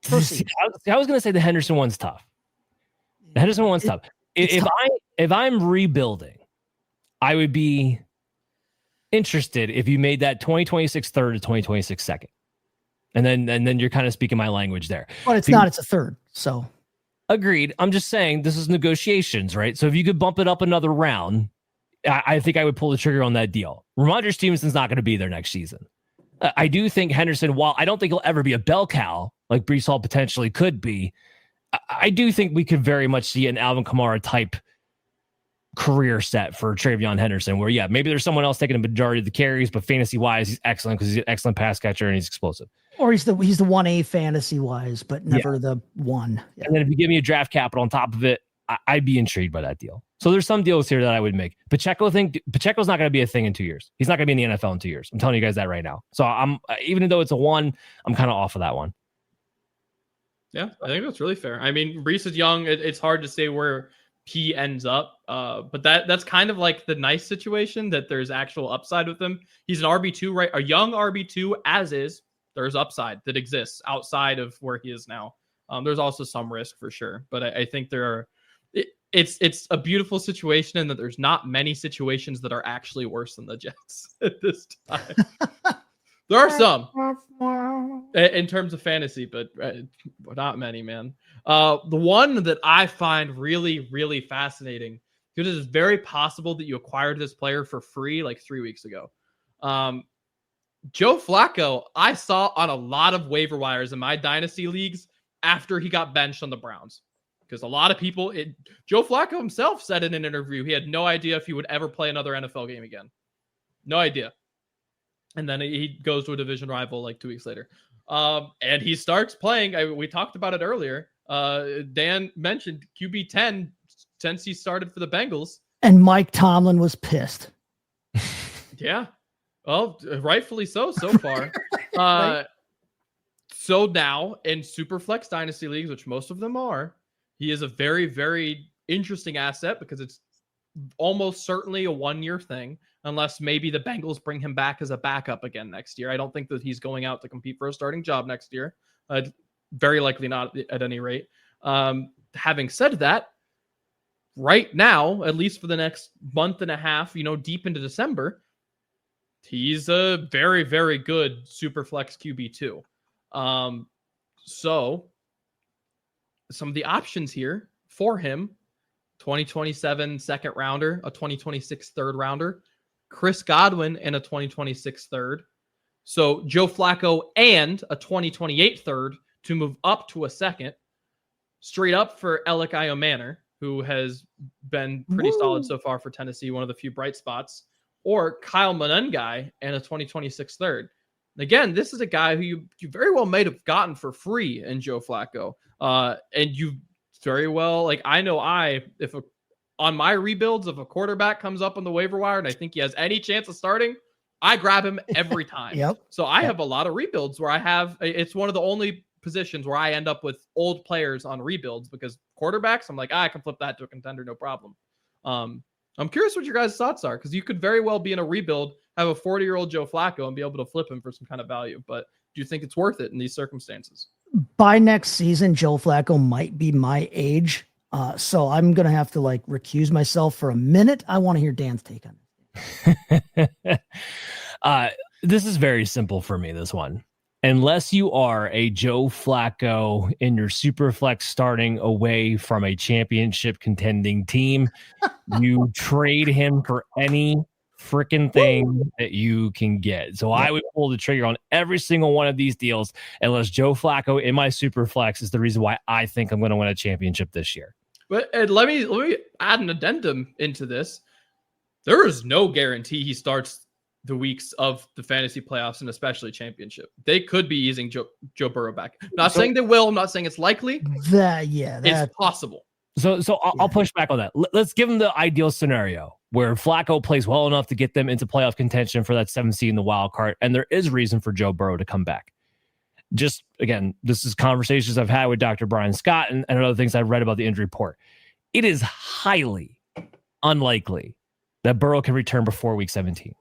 I was going to say the Henderson one's tough. The Henderson one's tough. If I'm rebuilding, I would be interested if you made that 2026 third to 2026 second. And then you're kind of speaking my language there. But it's not, it's a third. So agreed. I'm just saying this is negotiations, right? So if you could bump it up another round, I think I would pull the trigger on that deal. Ramondre Stevenson's not going to be there next season. I do think Henderson, while I don't think he'll ever be a bell cow like Breece Hall potentially could be, I do think we could very much see an Alvin Kamara type career set for Travion Henderson, where maybe there's someone else taking a majority of the carries, but fantasy wise, he's excellent because he's an excellent pass catcher and he's explosive. Or he's the 1A fantasy wise, but never the one. Yeah. And then if you give me a draft capital on top of it, I'd be intrigued by that deal. So there's some deals here that I would make. Pacheco's not going to be a thing in 2 years. He's not going to be in the NFL in 2 years. I'm telling you guys that right now. So I'm even though it's a 1, I'm kind of off of that one. Yeah, I think that's really fair. I mean, Breece is young. It's hard to say where he ends up. But that's kind of like the nice situation that there's actual upside with him. He's an RB2, right? A young RB2 as is. There's upside that exists outside of where he is now. There's also some risk for sure. But I think it's a beautiful situation in that there's not many situations that are actually worse than the Jets at this time. There are some in terms of fantasy, but not many, man. The one that I find really, really fascinating, because it is very possible that you acquired this player for free like 3 weeks ago. Joe Flacco, I saw on a lot of waiver wires in my dynasty leagues after he got benched on the Browns. Because a lot of people, Joe Flacco himself said in an interview, he had no idea if he would ever play another NFL game again. No idea. And then he goes to a division rival like 2 weeks later. And he starts playing. We talked about it earlier. Dan mentioned QB 10 since he started for the Bengals. And Mike Tomlin was pissed. Yeah. Well, rightfully so far. Right. So now in Superflex Dynasty leagues, which most of them are, he is a very, very interesting asset because it's almost certainly a 1-year thing, unless maybe the Bengals bring him back as a backup again next year. I don't think that he's going out to compete for a starting job next year. Very likely not at any rate. Having said that, right now, at least for the next month and a half, deep into December, he's a very, very good Superflex QB2. So some of the options here for him: 2027 second rounder, a 2026 third rounder, Chris Godwin, and a 2026 third. So Joe Flacco and a 2028 third to move up to a second, straight up for Alec Iomanner, who has been pretty solid so far for Tennessee, one of the few bright spots, or Kyle Monengai and a 2026 third. Again, this is a guy who you very well might have gotten for free in Joe Flacco. And you very well, I know on my rebuilds, if a quarterback comes up on the waiver wire and I think he has any chance of starting, I grab him every time. Yep. So I have a lot of rebuilds where it's one of the only positions where I end up with old players on rebuilds, because quarterbacks, I'm like, I can flip that to a contender, no problem. I'm curious what your guys' thoughts are, because you could very well be in a rebuild, have a 40-year-old Joe Flacco and be able to flip him for some kind of value. But do you think it's worth it in these circumstances? By next season, Joe Flacco might be my age. So I'm going to have to recuse myself for a minute. I want to hear Dan's take on it. This is very simple for me, this one. Unless you are a Joe Flacco in your Superflex starting away from a championship contending team, you trade him for any freaking thing that you can get. So I would pull the trigger on every single one of these deals, unless Joe Flacco in my Superflex is the reason why I think I'm going to win a championship this year. But let me add an addendum into this. There is no guarantee he starts the weeks of the fantasy playoffs and especially championship. They could be using Joe Burrow back. Not saying they will. I'm not saying it's likely. It's possible. So I'll push back on that. Let's give them the ideal scenario where Flacco plays well enough to get them into playoff contention for that 7th seed in the wild card, and there is reason for Joe Burrow to come back. Just, again, this is conversations I've had with Dr. Brian Scott and other things I've read about the injury report. It is highly unlikely that Burrow can return before week 17.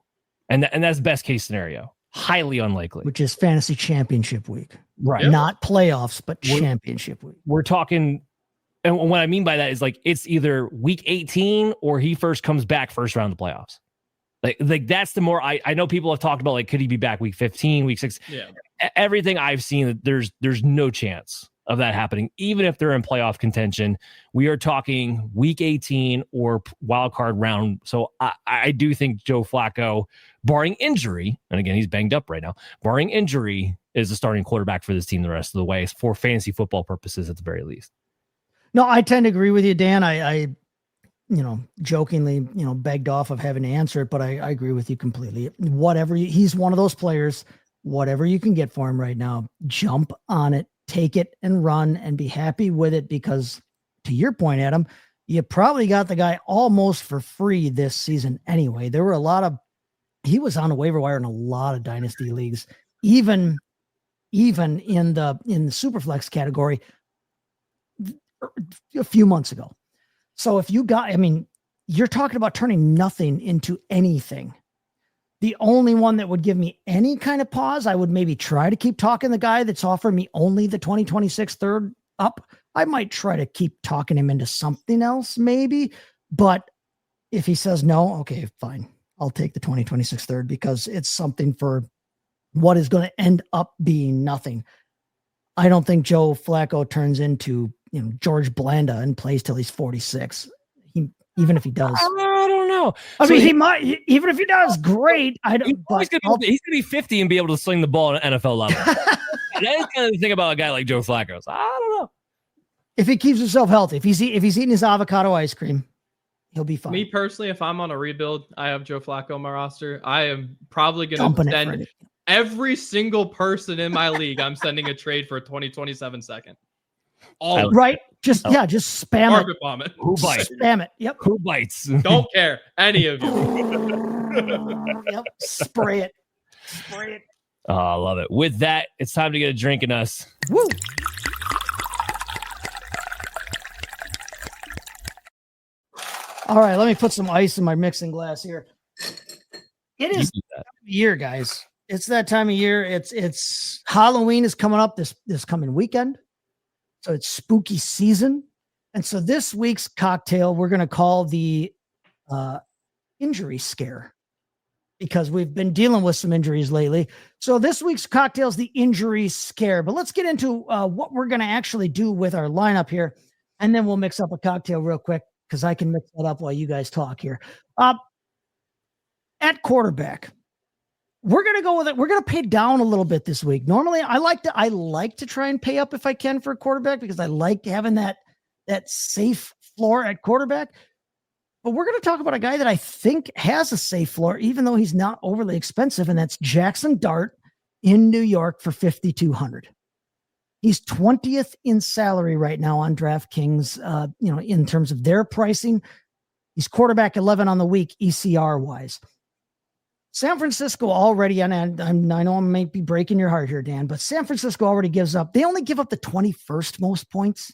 And that's best case scenario. Highly unlikely. Which is fantasy championship week. Right. Not playoffs, but championship week. We're talking, and what I mean by that is it's either week 18 or he first comes back first round of the playoffs. Like that's the more I know people have talked about, could he be back week 15, week 6? Yeah. Everything I've seen, there's no chance of that happening, even if they're in playoff contention. We are talking week 18 or wild card round. So I do think Joe Flacco, barring injury, and again, he's banged up right now, barring injury, is the starting quarterback for this team the rest of the way for fantasy football purposes at the very least. No, I tend to agree with you, Dan. I jokingly, begged off of having to answer it, but I agree with you completely. He's one of those players, whatever you can get for him right now, jump on it, take it and run and be happy with it, because to your point, Adam, you probably got the guy almost for free this season anyway. There were he was on the waiver wire in a lot of dynasty leagues, even in the Superflex category a few months ago. So if you you're talking about turning nothing into anything. The only one that would give me any kind of pause, I would maybe try to keep talking the guy that's offering me only the 2026 third up. I might try to keep talking him into something else maybe, but if he says no, okay, fine. I'll take the 2026 third because it's something for what is going to end up being nothing. I don't think Joe Flacco turns into, George Blanda and plays till he's 46. Even if he does. I don't know. He might, even if he does, great. He's going to be 50 and be able to sling the ball at an NFL level. That's kind of the thing about a guy like Joe Flacco. So I don't know. If he keeps himself healthy, if he's eating his avocado ice cream, He'll be fine. Me personally, if I'm on a rebuild, I have Joe Flacco on my roster. I am probably going to Dumping it for send anything. every single person in my league. I'm sending a trade for a 2027 second. All of Right? Just just spam it. carpet bomb it. Who bites? Spam it. Yep. Who bites? Don't care, any of you. Yep. Spray it. Spray it. Oh, I love it. With that, it's time to get a drink in us. Woo. All right, let me put some ice in my mixing glass here. It is You do that. year, guys. It's that time of year. It's Halloween is coming up this coming weekend. So it's spooky season. And so this week's cocktail we're going to call the injury scare, because we've been dealing with some injuries lately. So this week's cocktail is the injury scare. But let's get into what we're going to actually do with our lineup here, and then we'll mix up a cocktail real quick, because I can mix that up while you guys talk here. At quarterback, we're going to go with it. We're going to pay down a little bit this week. Normally, I like to try and pay up if I can for a quarterback, because I like having that safe floor at quarterback. But we're going to talk about a guy that I think has a safe floor, even though he's not overly expensive, and that's Jackson Dart in New York for $5,200. He's 20th in salary right now on DraftKings. In terms of their pricing, he's quarterback 11 on the week, ECR wise. San Francisco already, and I know I might be breaking your heart here, Dan, but San Francisco already they only give up the 21st most points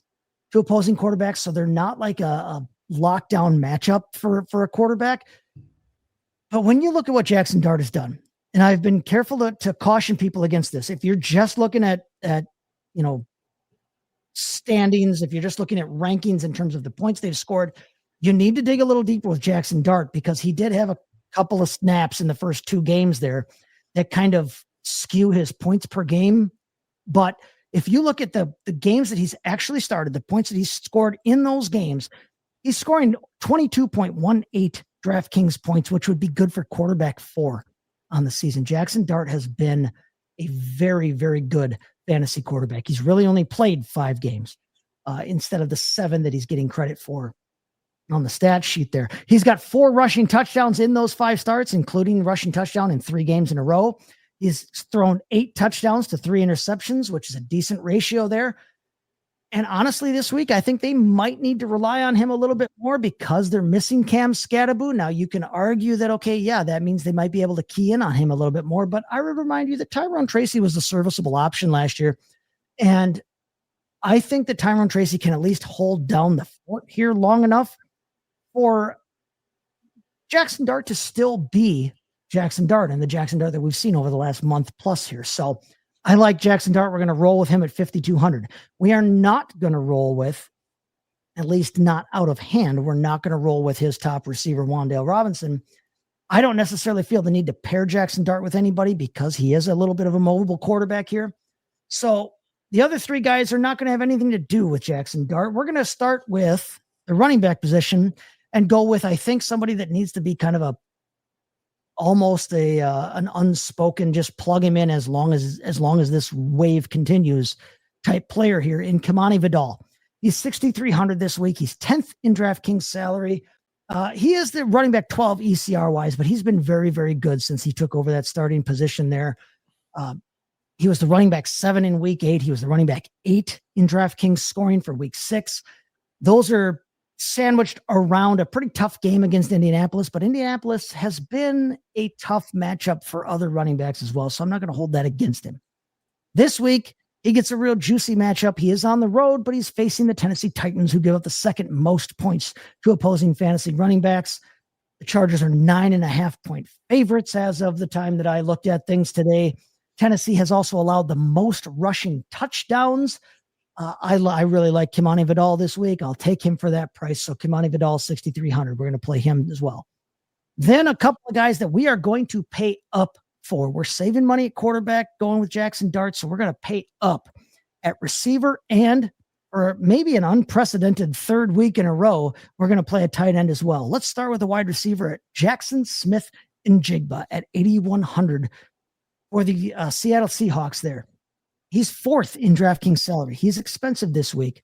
to opposing quarterbacks. So they're not like a lockdown matchup for a quarterback. But when you look at what Jackson Dart has done, and I've been careful to caution people against this, if you're just looking at standings, if you're just looking at rankings in terms of the points they've scored, you need to dig a little deeper with Jackson Dart, because he did have a couple of snaps in the first two games there that kind of skew his points per game. But if you look at the games that he's actually started, the points that he's scored in those games, he's scoring 22.18 DraftKings points, which would be good for quarterback 4 on the season. Jackson Dart has been a very, very good fantasy quarterback. He's really only played 5 games instead of the 7 that he's getting credit for on the stat sheet there. He's got 4 rushing touchdowns in those 5 starts, including rushing touchdown in 3 games in a row. He's thrown 8 touchdowns to 3 interceptions, which is a decent ratio there. And honestly, this week, I think they might need to rely on him a little bit more, because they're missing Cam Scatterbo. Now, you can argue that, okay, yeah, that means they might be able to key in on him a little bit more. But I would remind you that Tyrone Tracy was a serviceable option last year. And I think that Tyrone Tracy can at least hold down the fort here long enough for Jackson Dart to still be Jackson Dart, and the Jackson Dart that we've seen over the last month plus here. So I like Jackson Dart. We're going to roll with him at 5,200. We are not going to roll with, at least not out of hand, we're not going to roll with his top receiver, Wan'Dale Robinson. I don't necessarily feel the need to pair Jackson Dart with anybody, because he is a little bit of a mobile quarterback here. So the other 3 guys are not going to have anything to do with Jackson Dart. We're going to start with the running back position and go with, I think, somebody that needs to be kind of almost an unspoken, just plug him in as long as this wave continues type player here in Kimani Vidal. He's 6,300 this week. He's 10th in DraftKings salary. He is the running back 12 ECR wise, but he's been very, very good since he took over that starting position there. He was the running back 7 in week 8. He was the running back 8 in DraftKings scoring for week 6. Those are sandwiched around a pretty tough game against Indianapolis, but Indianapolis has been a tough matchup for other running backs as well. So I'm not going to hold that against him. This week, he gets a real juicy matchup. He is on the road, but he's facing the Tennessee Titans, who give up the 2nd most points to opposing fantasy running backs. The Chargers are 9.5-point favorites as of the time that I looked at things today. Tennessee has also allowed the most rushing touchdowns. I really like Kimani Vidal this week. I'll take him for that price. So Kimani Vidal, 6,300. We're going to play him as well. Then a couple of guys that we are going to pay up for. We're saving money at quarterback, going with Jackson Dart. So we're going to pay up at receiver, and for maybe an unprecedented 3rd week in a row, we're going to play a tight end as well. Let's start with a wide receiver at Jackson Smith-Njigba at 8,100 for the Seattle Seahawks there. He's 4th in DraftKings salary. He's expensive this week,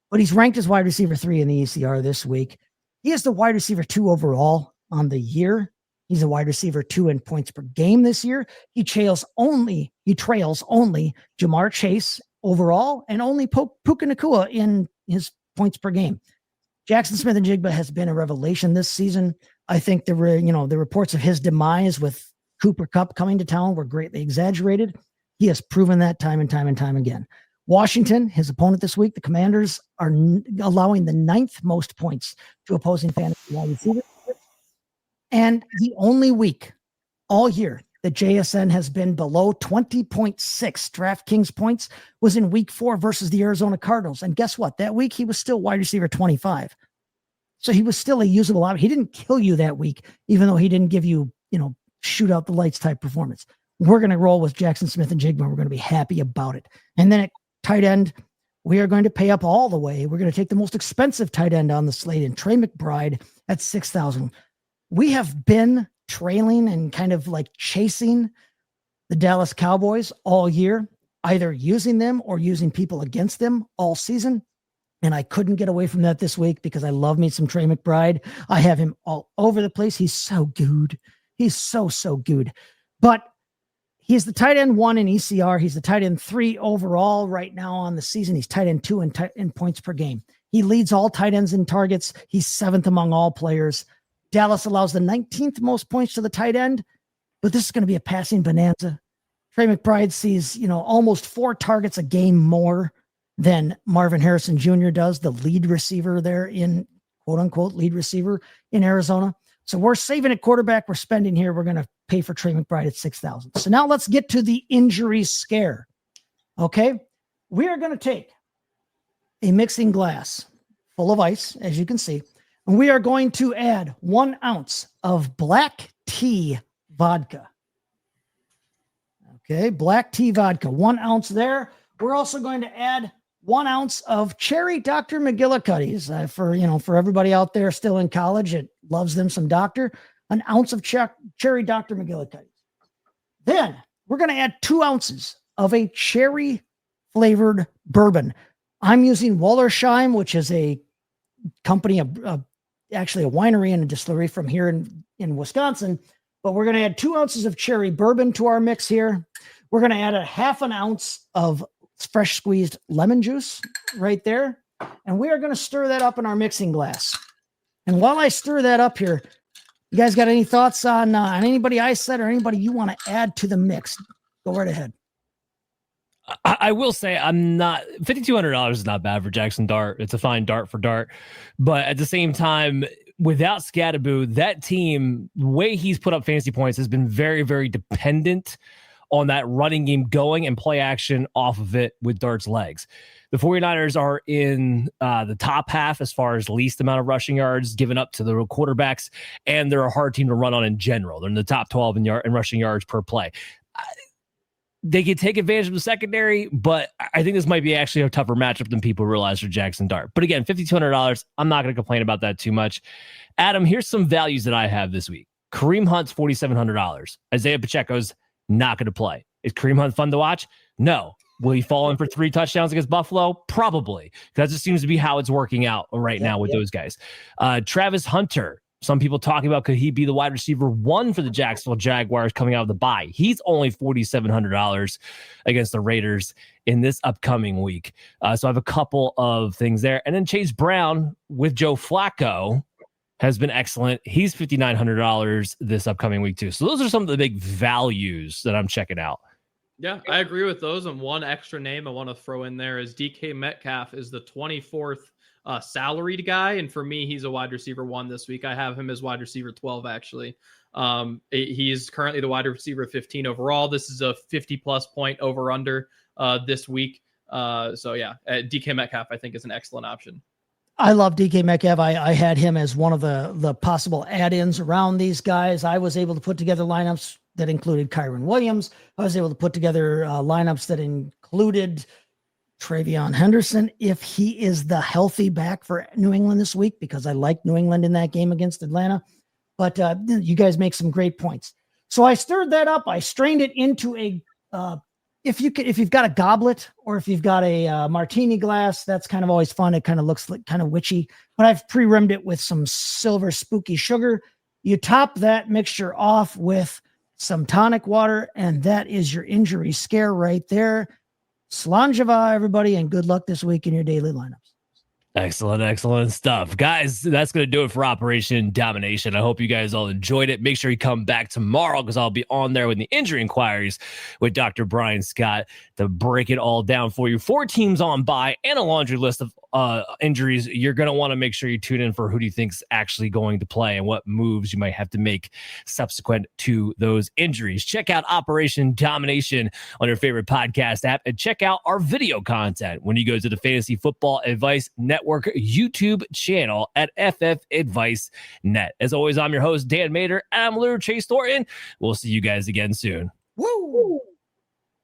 but he's ranked as wide receiver 3 in the ECR this week. He is the wide receiver 2 overall on the year. He's a wide receiver 2 in points per game this year. He trails only Jamar Chase overall and only Puka Nacua in his points per game. Jackson Smith-Njigba has been a revelation this season. I think the reports of his demise with Cooper Kupp coming to town were greatly exaggerated. He has proven that time and time and time again. Washington, his opponent this week, the Commanders are allowing the 9th most points to opposing fantasy wide receivers. And the only week all year that JSN has been below 20.6 DraftKings points was in week 4 versus the Arizona Cardinals. And guess what? That week, he was still wide receiver 25. So he was still a usable option. He didn't kill you that week, even though he didn't give you, shoot out the lights type performance. We're going to roll with Jackson Smith-Njigba. We're going to be happy about it. And then at tight end, we are going to pay up all the way. We're going to take the most expensive tight end on the slate in Trey McBride at $6,000. We have been trailing and kind of like chasing the Dallas Cowboys all year, either using them or using people against them all season. And I couldn't get away from that this week because I love me some Trey McBride. I have him all over the place. He's so good. He's so good. But he's the tight end 1 in ECR. He's the tight end 3 overall right now on the season. He's tight end 2 in points per game. He leads all tight ends in targets. He's 7th among all players. Dallas allows the 19th most points to the tight end, but this is going to be a passing bonanza. Trey McBride sees, almost 4 targets a game more than Marvin Harrison Jr. does, the lead receiver there in quote unquote lead receiver in Arizona. So we're saving at quarterback. We're spending here. We're going to pay for Trey McBride at 6,000. So now let's get to the injury scare. Okay. We are going to take a mixing glass full of ice, as you can see, and we are going to add 1 ounce of black tea vodka. Okay. Black tea vodka, 1 ounce there. We're also going to add 1 ounce of cherry Dr. McGillicuddy's for everybody out there still in college. It loves them some doctor, an ounce of cherry Dr. McGillicuddy's. Then we're going to add 2 ounces of a cherry flavored bourbon. I'm using Wallersheim, which is a company, actually a winery and a distillery from here in Wisconsin, but we're going to add 2 ounces of cherry bourbon to our mix here. We're going to add a 1/2 ounce of fresh squeezed lemon juice right there. And we are going to stir that up in our mixing glass. And while I stir that up here, you guys got any thoughts on anybody I said or anybody you want to add to the mix? Go right ahead. I will say I'm not $5,200 is not bad for Jackson Dart. It's a fine dart for Dart. But at the same time, without Scatterboo, that team, the way he's put up fantasy points has been very, very dependent on that running game going and play action off of it with Dart's legs. The 49ers are in the top half as far as least amount of rushing yards given up to the quarterbacks, and they're a hard team to run on in general. They're in the top 12 in rushing yards per play. They can take advantage of the secondary, but I think this might be actually a tougher matchup than people realize for Jackson Dart. But again, $5,200, I'm not going to complain about that too much. Adam, here's some values that I have this week. Kareem Hunt's $4,700. Isaiah Pacheco's not going to play. Is Kareem Hunt fun to watch? No. Will he fall in for 3 touchdowns against Buffalo? Probably. That just seems to be how it's working out right now with those guys. Travis Hunter. Some people talking about could he be the wide receiver 1 for the Jacksonville Jaguars coming out of the bye. He's only $4,700 against the Raiders in this upcoming week. So I have a couple of things there. And then Chase Brown with Joe Flacco has been excellent. He's $5,900 this upcoming week too. So those are some of the big values that I'm checking out. Yeah, I agree with those. And one extra name I want to throw in there is DK Metcalf is the 24th salaried guy. And for me, he's a wide receiver 1 this week. I have him as wide receiver 12, actually. He's currently the wide receiver 15 overall. This is a 50+ point over under this week. DK Metcalf, I think, is an excellent option. I love DK Metcalf. I had him as one of the possible add-ins around these guys. I was able to put together lineups that included Kyron Williams. I was able to put together lineups that included Travion Henderson, if he is the healthy back for New England this week, because I like New England in that game against Atlanta. But you guys make some great points. So I stirred that up. I strained it into a if you've got a goblet or if you've got a martini glass, that's kind of always fun. It kind of looks like kind of witchy, but I've pre-rimmed it with some silver spooky sugar. You top that mixture off with some tonic water, and that is your injury scare right there. Slanjava, everybody, and good luck this week in your daily lineups. Excellent stuff. Guys, that's going to do it for Operation Domination. I hope you guys all enjoyed it. Make sure you come back tomorrow because I'll be on there with the injury inquiries with Dr. Brian Scott to break it all down for you. 4 teams on bye and a laundry list of injuries. You're going to want to make sure you tune in for who do you think's actually going to play and what moves you might have to make subsequent to those injuries. Check out Operation Domination on your favorite podcast app and check out our video content when you go to the Fantasy Football Advice Network YouTube channel at FF Advice Net. As always, I'm your host, Dan Mader. I'm Lou Chase Thornton. We'll see you guys again soon. Woo!